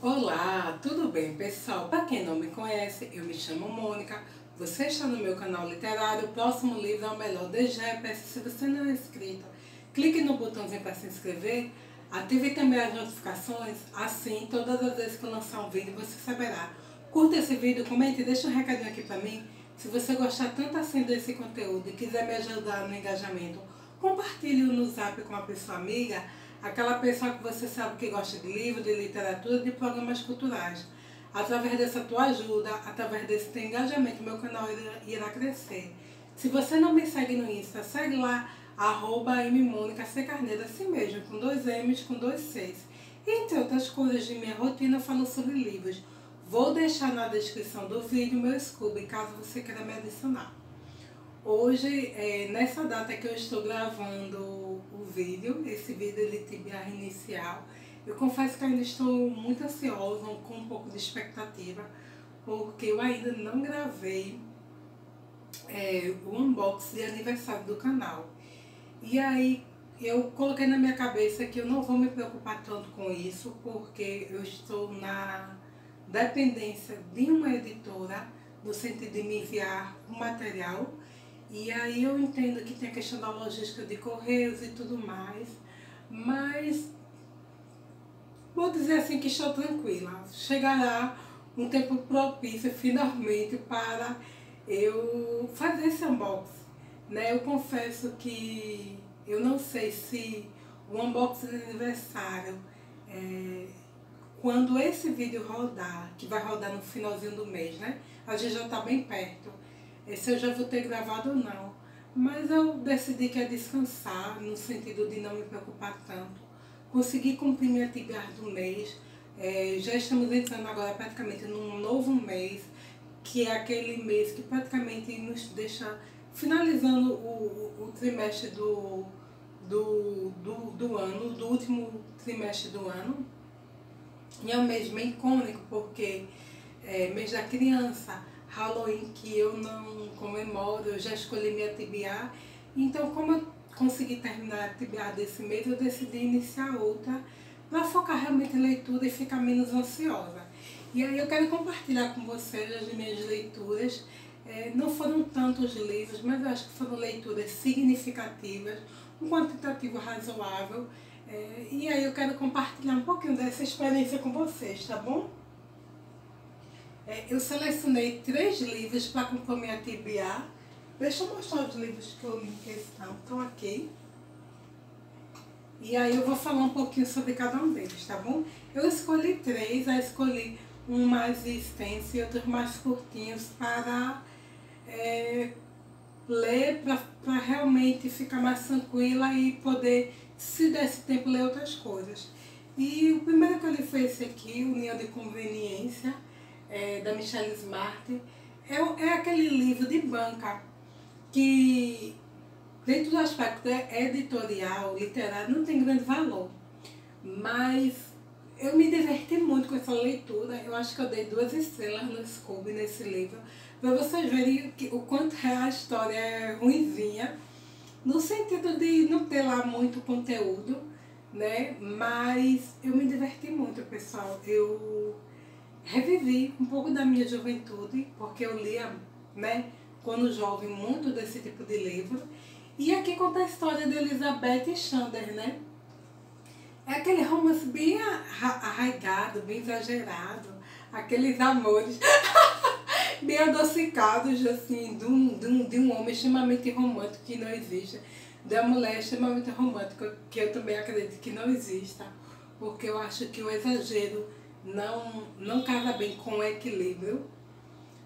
Olá, tudo bem, pessoal? Para quem não me conhece, eu me chamo Mônica. Você está no meu canal literário. O próximo livro é o melhor desde já. Peço, se você não é inscrito, clique no botãozinho para se inscrever. Ative também as notificações. Assim, todas as vezes que eu lançar um vídeo, você saberá. Curta esse vídeo, comente e deixa um recadinho aqui para mim. Se você gostar tanto assim desse conteúdo e quiser me ajudar no engajamento, compartilhe no Zap com uma pessoa amiga. Aquela pessoa que você sabe que gosta de livro, de literatura, de programas culturais. Através dessa tua ajuda, através desse teu engajamento, meu canal irá crescer. Se você não me segue no Insta, segue lá, @mmonica_carneiro, assim mesmo, com 2 M's, com 2 C's. Entre outras coisas de minha rotina, eu falo sobre livros. Vou deixar na descrição do vídeo meu Scooby, caso você queira me adicionar. Hoje, nessa data que eu estou gravando o vídeo, esse vídeo ele TBR inicial, eu confesso que ainda estou muito ansiosa, com um pouco de expectativa, porque eu ainda não gravei o unboxing de aniversário do canal. E aí eu coloquei na minha cabeça que eu não vou me preocupar tanto com isso, porque eu estou na dependência de uma editora, no sentido de me enviar o material. E aí eu entendo que tem a questão da logística de correios e tudo mais, mas vou dizer assim que estou tranquila. Chegará um tempo propício finalmente para eu fazer esse unboxing, né? Eu confesso que eu não sei se o unboxing de aniversário, quando esse vídeo rodar, que vai rodar no finalzinho do mês, né? A gente já está bem perto. Se eu já vou ter gravado ou não, mas eu decidi que é descansar, no sentido de não me preocupar tanto. Consegui cumprir minha TBR do mês, já estamos entrando agora praticamente num novo mês, que é aquele mês que praticamente nos deixa finalizando o trimestre do ano, do último trimestre do ano. E é um mês bem icônico, porque é mês da criança, Halloween, que eu não comemoro, eu já escolhi minha TBA. Então, como eu consegui terminar a TBA desse mês, eu decidi iniciar outra para focar realmente em leitura e ficar menos ansiosa. E aí eu quero compartilhar com vocês as minhas leituras. Não foram tantos livros, mas eu acho que foram leituras significativas, um quantitativo razoável. E aí eu quero compartilhar um pouquinho dessa experiência com vocês, tá bom? Eu selecionei 3 livros para compor minha TBA. Deixa eu mostrar os livros que eu li em questão. Estão aqui. E aí eu vou falar um pouquinho sobre cada um deles, tá bom? Eu escolhi 3, aí escolhi um mais extenso e outros mais curtinhos para ler, para realmente ficar mais tranquila e poder, se desse tempo, ler outras coisas. E o primeiro que eu li foi esse aqui, União de Conveniência, da Michelle Smart. É aquele livro de banca que, dentro do aspecto editorial, literário, não tem grande valor. Mas eu me diverti muito com essa leitura. Eu acho que eu dei 2 estrelas no Scooby nesse livro, para vocês verem o quanto a história é ruinzinha, no sentido de não ter lá muito conteúdo, né? Mas eu me diverti muito, pessoal. Eu revivi um pouco da minha juventude, porque eu lia, né, quando jovem, muito desse tipo de livro. E aqui conta a história de Elizabeth Chandler, né? É aquele romance bem arraigado, bem exagerado, aqueles amores bem adocicados, assim, de um homem extremamente romântico que não existe, da mulher extremamente romântica, que eu também acredito que não exista, porque eu acho que o exagero não casa bem com o equilíbrio,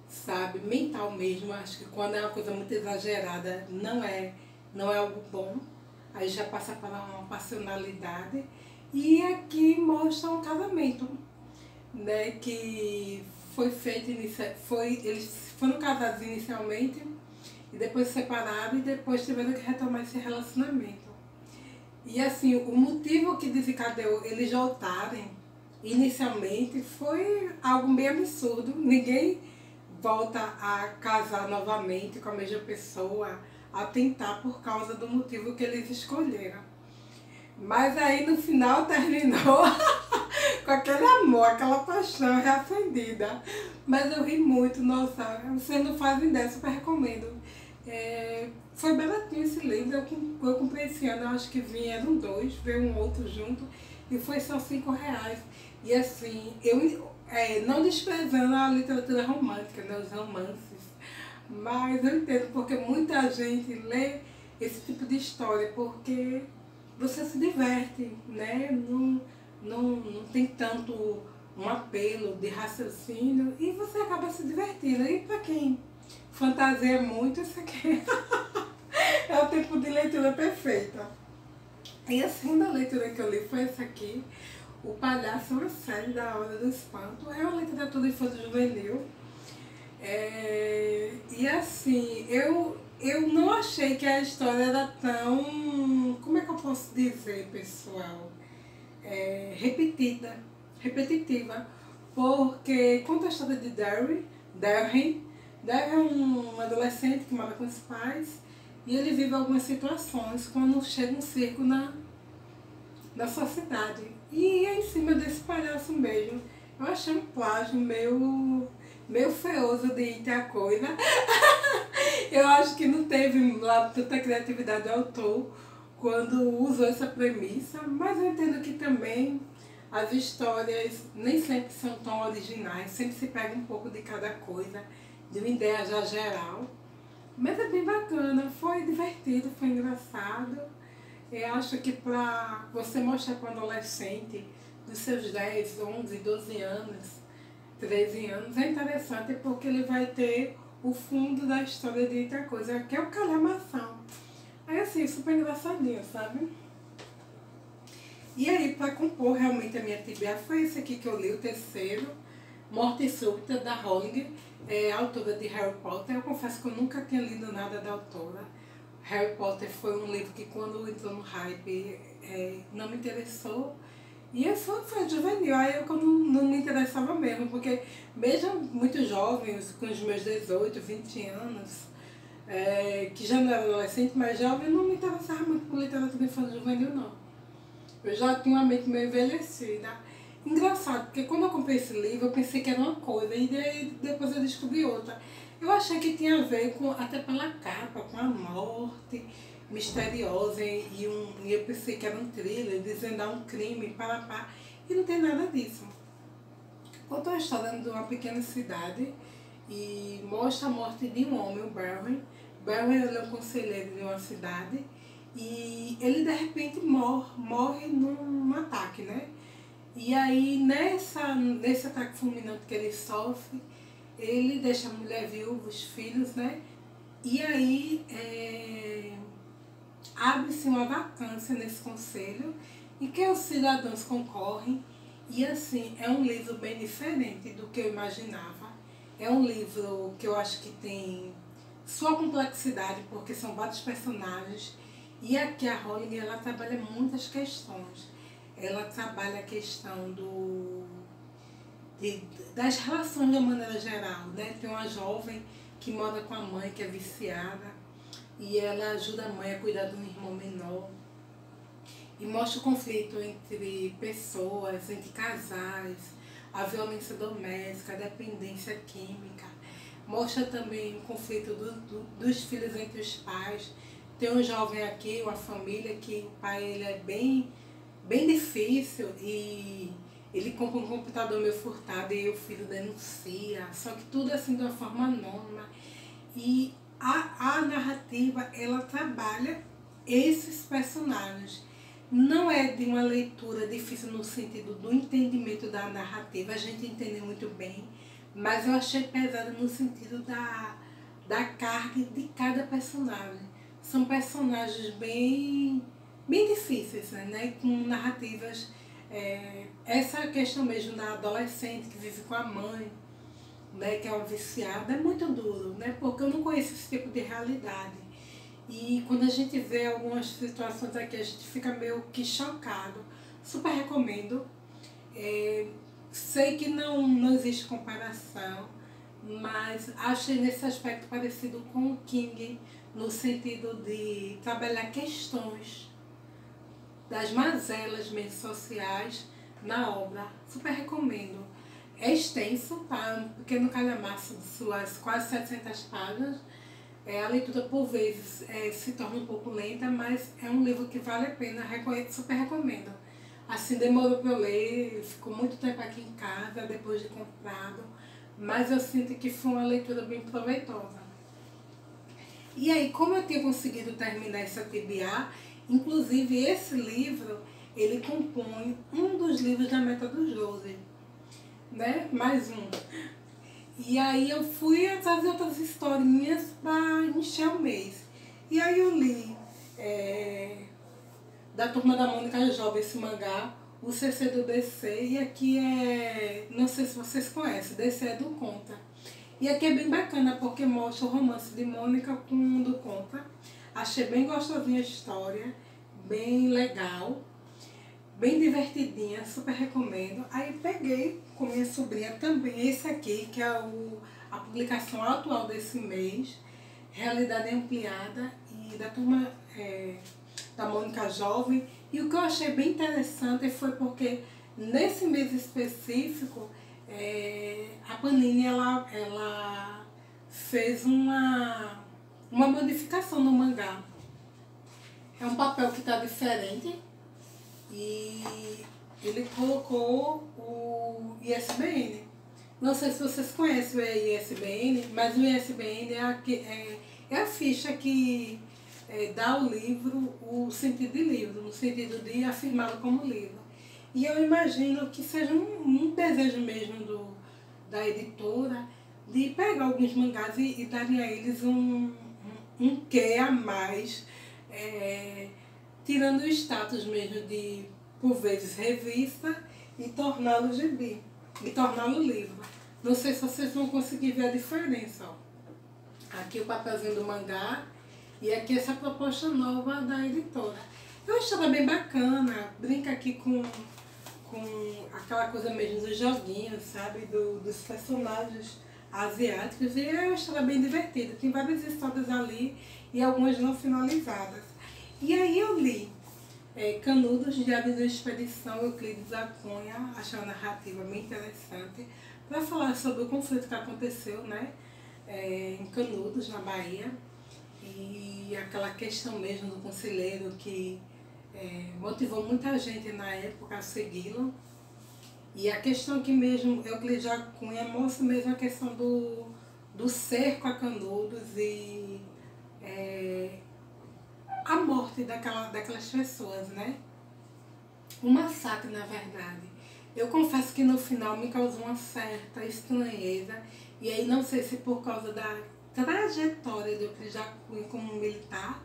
sabe, mental mesmo. Acho que quando é uma coisa muito exagerada não é algo bom, aí já passa para uma passionalidade. E aqui mostra um casamento, né, que foi feito, eles foram casados inicialmente e depois separaram e depois tiveram que retomar esse relacionamento. E assim, o motivo que desencadeou eles voltarem inicialmente foi algo bem absurdo. Ninguém volta a casar novamente com a mesma pessoa, a tentar, por causa do motivo que eles escolheram. Mas aí no final terminou com aquele amor, aquela paixão reacendida. Mas eu ri muito, nossa, vocês não fazem ideia, super recomendo. Foi baratinho esse livro, eu comprei esse ano, eu acho que eram dois, veio um outro junto, e foi só R$ 5. E assim, eu não desprezando a literatura romântica, né, os romances, mas eu entendo porque muita gente lê esse tipo de história, porque você se diverte, né? Não tem tanto um apelo de raciocínio e você acaba se divertindo. E para quem fantasia muito, isso aqui é o tipo de leitura perfeita. E a segunda leitura que eu li foi essa aqui, O Palhaço Marcelo, da Hora do Espanto. É uma literatura infanto-juvenil. E assim, eu não achei que a história era tão, como é que eu posso dizer, pessoal, repetitiva, porque conta a história de Darren é um adolescente que mora com os pais e ele vive algumas situações quando chega um circo na sua cidade. E é em cima desse palhaço mesmo. Eu achei um plágio meio feioso de ir ter a coisa. Eu acho que não teve lá tanta criatividade do autor quando usou essa premissa, mas eu entendo que também as histórias nem sempre são tão originais, sempre se pega um pouco de cada coisa, de uma ideia já geral. Mas é bem bacana, foi divertido, foi engraçado. Eu acho que para você mostrar para um adolescente dos seus 10, 11, 12 anos, 13 anos, é interessante porque ele vai ter o fundo da história de outra coisa, que é o calhamação. Aí assim, super engraçadinho, sabe? E aí, para compor realmente a minha TBA, foi esse aqui que eu li, o terceiro, Morte Súbita, da Rowling, autora de Harry Potter. Eu confesso que eu nunca tinha lido nada da autora. Harry Potter foi um livro que quando entrou no hype não me interessou. E foi juvenil, aí eu não me interessava mesmo, porque mesmo muito jovens, com os meus 18, 20 anos, que já não era adolescente, mas jovem, não me interessava muito por literatura infantil juvenil, não. Eu já tinha uma mente meio envelhecida. Engraçado, porque quando eu comprei esse livro, eu pensei que era uma coisa, e depois eu descobri outra. Eu achei que tinha a ver com, até pela capa, com a morte misteriosa, e eu pensei que era um thriller, desvendar um crime, pá, e não tem nada disso. Conta a história de uma pequena cidade e mostra a morte de um homem, o Barry. Barry é um conselheiro de uma cidade e ele de repente morre num ataque, né? E aí nesse ataque fulminante que ele sofre, ele deixa a mulher viúva, os filhos, né? E aí abre-se uma vacância nesse conselho em que os cidadãos concorrem. E assim, é um livro bem diferente do que eu imaginava. É um livro que eu acho que tem sua complexidade, porque são vários personagens. E aqui a Rowling, ela trabalha muitas questões. Ela trabalha a questão das relações de uma maneira geral, né? Tem uma jovem que mora com a mãe, que é viciada, e ela ajuda a mãe a cuidar de um irmão menor. E mostra o conflito entre pessoas, entre casais, a violência doméstica, a dependência química. Mostra também o conflito dos filhos entre os pais. Tem um jovem aqui, uma família, que o pai ele é bem difícil e ele compra um computador meio furtado e o filho denuncia. Só que tudo assim de uma forma anônima. E a narrativa, ela trabalha esses personagens. Não é de uma leitura difícil no sentido do entendimento da narrativa, a gente entende muito bem, mas eu achei pesada no sentido da carga de cada personagem. São personagens bem difíceis, né? Com narrativas, essa questão mesmo da adolescente que vive com a mãe, né? Que é uma viciada, é muito duro, né? Porque eu não conheço esse tipo de realidade. E quando a gente vê algumas situações aqui, a gente fica meio que chocado. Super recomendo. Sei que não existe comparação, mas achei nesse aspecto parecido com o King, no sentido de trabalhar questões das mazelas mesmo sociais na obra. Super recomendo. É extenso, tá? Um pequeno calhamaço de suas quase 700 páginas. A leitura, por vezes, se torna um pouco lenta, mas é um livro que vale a pena, super recomendo. Assim, demorou para eu ler, ficou muito tempo aqui em casa, depois de comprado, mas eu sinto que foi uma leitura bem proveitosa. E aí, como eu tinha conseguido terminar essa TBA, inclusive esse livro, ele compõe um dos livros da Método Josi, né? Mais um. E aí eu fui atrás de outras historinhas para encher o mês. E aí eu li da Turma da Mônica Jovem esse mangá, o CC do DC, e aqui não sei se vocês conhecem, DC é do Conta. E aqui é bem bacana porque mostra o romance de Mônica com o do Conta. Achei bem gostosinha a história, bem legal, bem divertidinha, super recomendo. Aí peguei com minha sobrinha também esse aqui, que é a publicação atual desse mês, Realidade Ampliada, e da Turma da Mônica Jovem. E o que eu achei bem interessante foi porque nesse mês específico a Panini ela fez uma modificação no mangá. É um papel que está diferente e ele colocou o ISBN. Não sei se vocês conhecem o ISBN, mas o ISBN é a ficha que dá ao livro o sentido de livro, no sentido de afirmá-lo como livro. E eu imagino que seja um desejo mesmo da editora de pegar alguns mangás e darem a eles um quê a mais, tirando o status mesmo de, por vezes, revista e torná-lo gibi, e torná-lo livro. Não sei se vocês vão conseguir ver a diferença. Ó. Aqui o papelzinho do mangá e aqui essa proposta nova da editora. Eu acho ela bem bacana, brinca aqui com aquela coisa mesmo dos joguinhos, sabe? Dos personagens asiáticos, e eu acho ela bem divertida. Tem várias histórias ali e algumas não finalizadas. E aí eu li Canudos, Diário da Expedição, Euclides da Cunha, achei a narrativa bem interessante, para falar sobre o conflito que aconteceu, né, em Canudos, na Bahia, e aquela questão mesmo do conselheiro que motivou muita gente na época a segui-lo. E a questão que mesmo Euclides da Cunha mostra mesmo a questão do cerco a Canudos e a morte daquelas pessoas, né? Um massacre, na verdade. Eu confesso que no final me causou uma certa estranheza, e aí não sei se por causa da trajetória de Euclides da Cunha como militar,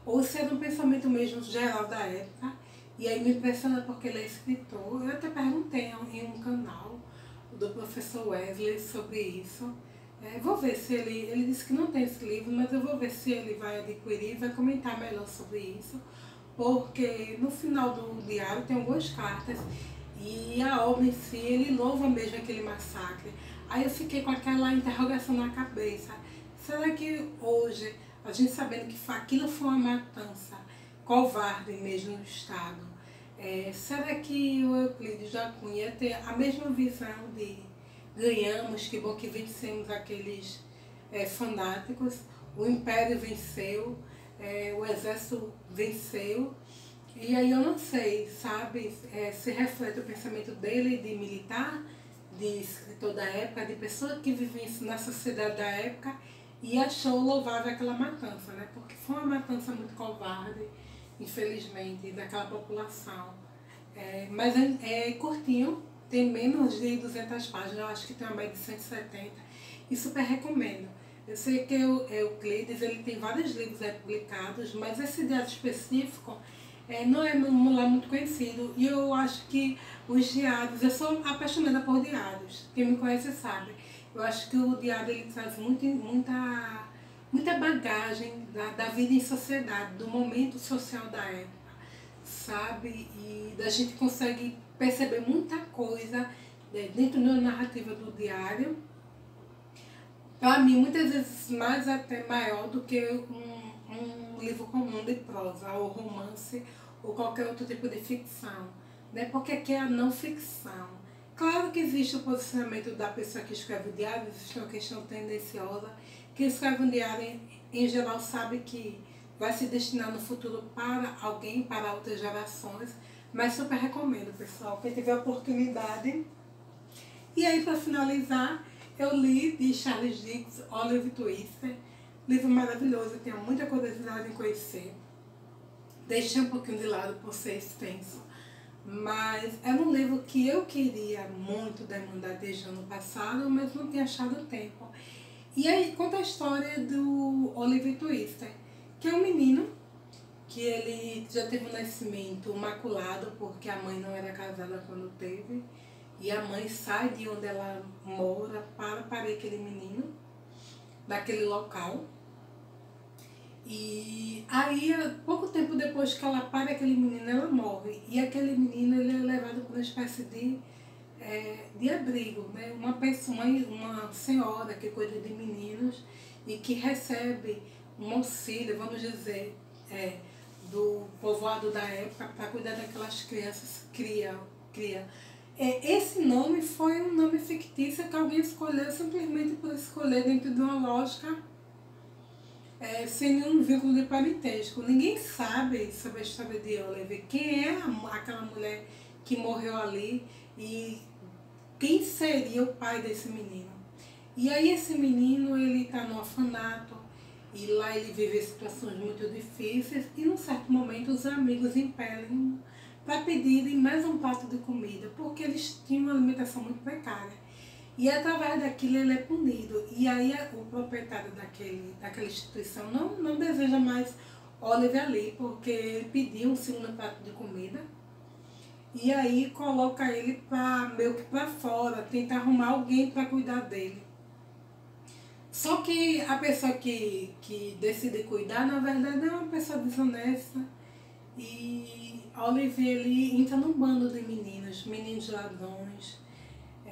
ou se era um pensamento mesmo geral da época. E aí me impressiona porque ele é escritor. Eu até perguntei em um canal do professor Wesley sobre isso. Vou ver se ele disse que não tem esse livro, mas eu vou ver se ele vai adquirir e vai comentar melhor sobre isso. Porque no final do diário tem algumas cartas e a obra em si, ele louva mesmo aquele massacre. Aí eu fiquei com aquela interrogação na cabeça. Será que hoje, a gente sabendo que aquilo foi uma matança covarde mesmo no Estado, será que o Euclides da Cunha ia ter a mesma visão de ganhamos, que bom que vencemos aqueles fanáticos, o Império venceu, o Exército venceu, e aí eu não sei, sabe, se reflete o pensamento dele de militar, de escritor da época, de pessoa que vivia na sociedade da época e achou louvável aquela matança, né? Porque foi uma matança muito covarde, infelizmente, daquela população. Mas é curtinho, tem menos de 200 páginas, eu acho que tem uma média de 170, e super recomendo. Eu sei que o Euclides ele tem vários livros publicados, mas esse diário específico não é lá muito conhecido, e eu acho que os diários, eu sou apaixonada por diários, quem me conhece sabe, eu acho que o diário ele traz muita bagagem da vida em sociedade, do momento social da época, sabe, e a gente consegue perceber muita coisa dentro da narrativa do diário, para mim muitas vezes mais até maior do que um livro comum de prosa, ou romance, ou qualquer outro tipo de ficção, né? Porque aqui é a não ficção. Claro que existe o posicionamento da pessoa que escreve o diário, existe uma questão tendenciosa. Quem escreve um diário, em geral, sabe que vai se destinar no futuro para alguém, para outras gerações, mas super recomendo, pessoal, quem tiver oportunidade. E aí, para finalizar, eu li de Charles Dickens, Olive Twist, livro maravilhoso, eu tenho muita curiosidade em conhecer. Deixei um pouquinho de lado por ser extenso, mas é um livro que eu queria muito demandar desde o ano passado, mas não tinha achado tempo. E aí conta a história do Olive Twist, que é um menino que ele já teve um nascimento maculado, porque a mãe não era casada quando teve, e a mãe sai de onde ela mora para parir aquele menino, daquele local. E aí, pouco tempo depois que ela pare aquele menino, ela morre. E aquele menino ele é levado para uma espécie de abrigo, né? Uma pessoa, uma senhora que cuida de meninos e que recebe um auxílio, vamos dizer, do povoado da época para cuidar daquelas crianças, cria. Esse nome foi um nome fictício que alguém escolheu simplesmente por escolher dentro de uma lógica sem nenhum vínculo de parentesco. Ninguém sabe sobre a história de Olive, quem é aquela mulher que morreu ali e quem seria o pai desse menino. E aí esse menino, ele está no orfanato e lá ele vive situações muito difíceis e num certo momento os amigos impelam para pedirem mais um prato de comida, porque eles tinham uma alimentação muito precária. E através daquilo ele é punido. E aí o proprietário daquela instituição não deseja mais Olive ali, porque ele pediu um segundo prato de comida. E aí coloca ele meio que para fora, tenta arrumar alguém para cuidar dele. Só que a pessoa que decide cuidar, na verdade, é uma pessoa desonesta. E Olive ele entra num bando de meninos ladrões,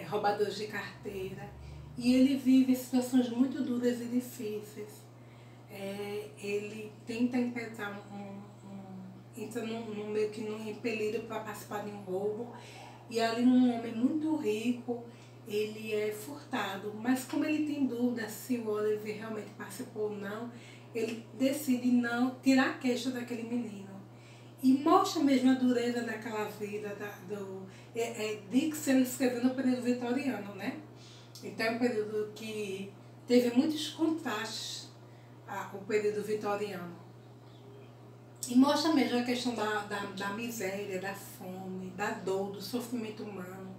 roubadores de carteira, e ele vive situações muito duras e difíceis. Ele tenta impetrar entra meio que num impelido para participar de um roubo, e ali um homem muito rico, ele é furtado, mas como ele tem dúvida se o Olive realmente participou ou não, ele decide não tirar a queixa daquele menino. E mostra mesmo a dureza daquela vida, Dickens ele escreveu no período vitoriano, né? Então é um período que teve muitos contrastes, o período vitoriano. E mostra mesmo a questão da miséria, da fome, da dor, do sofrimento humano,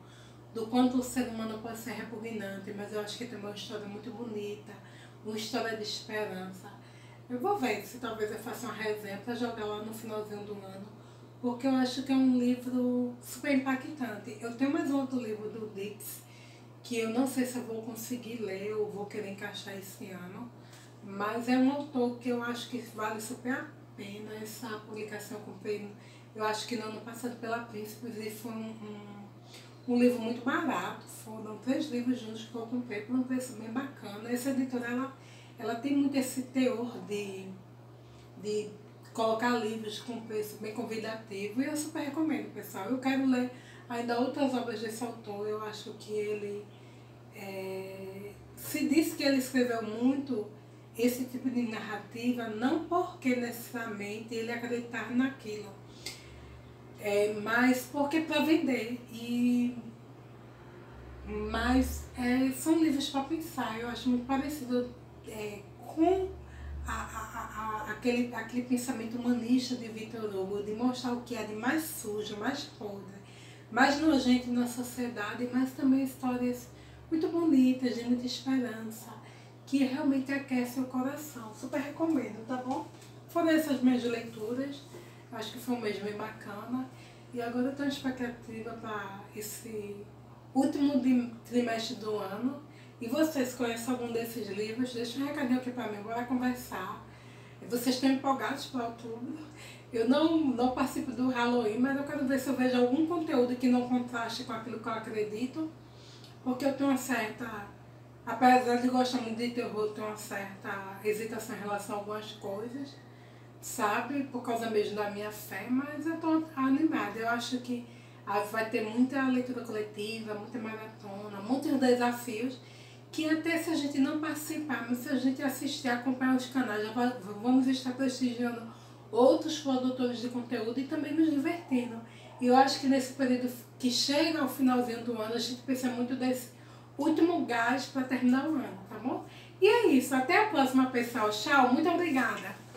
do quanto o ser humano pode ser repugnante, mas eu acho que tem uma história muito bonita, uma história de esperança. Eu vou ver se talvez eu faça uma resenha para jogar lá no finalzinho do ano, porque eu acho que é um livro super impactante. Eu tenho mais um outro livro do Dickens, que eu não sei se eu vou conseguir ler ou vou querer encaixar esse ano, mas é um autor que eu acho que vale super a pena. Essa publicação eu comprei, eu acho que no ano passado pela Príncipes, e foi um livro muito barato. Foram 3 livros juntos que eu comprei por um preço bem bacana. Essa editora, ela tem muito esse teor de colocar livros com preço bem convidativo, e eu super recomendo, pessoal. Eu quero ler ainda outras obras desse autor. Eu acho que ele se diz que ele escreveu muito esse tipo de narrativa, não porque necessariamente ele acreditar naquilo, mas porque para vender. Mas são livros para pensar. Eu acho muito parecido com aquele pensamento humanista de Victor Hugo, de mostrar o que é de mais sujo, mais podre, mais nojento na sociedade, mas também histórias muito bonitas, de muita esperança, que realmente aquecem o coração. Super recomendo, tá bom? Foram essas minhas leituras, acho que foi um mês bem bacana, e agora eu estou em expectativa para esse último trimestre do ano. E vocês conhecem algum desses livros? Deixa um recadinho aqui para mim, bora conversar. Vocês estão empolgados para outubro? Eu não participo do Halloween, mas eu quero ver se eu vejo algum conteúdo que não contraste com aquilo que eu acredito, porque eu tenho uma certa, apesar de gostar muito de terror, eu tenho uma certa hesitação em relação a algumas coisas, sabe? Por causa mesmo da minha fé, mas eu estou animada. Eu acho que Vai ter muita leitura coletiva, muita maratona, muitos desafios, que até se a gente não participar, mas se a gente assistir, acompanhar os canais, já vamos estar prestigiando outros produtores de conteúdo e também nos divertindo. E eu acho que nesse período que chega ao finalzinho do ano, a gente precisa muito desse último gás para terminar o ano, tá bom? E é isso, até a próxima, pessoal. Tchau, muito obrigada!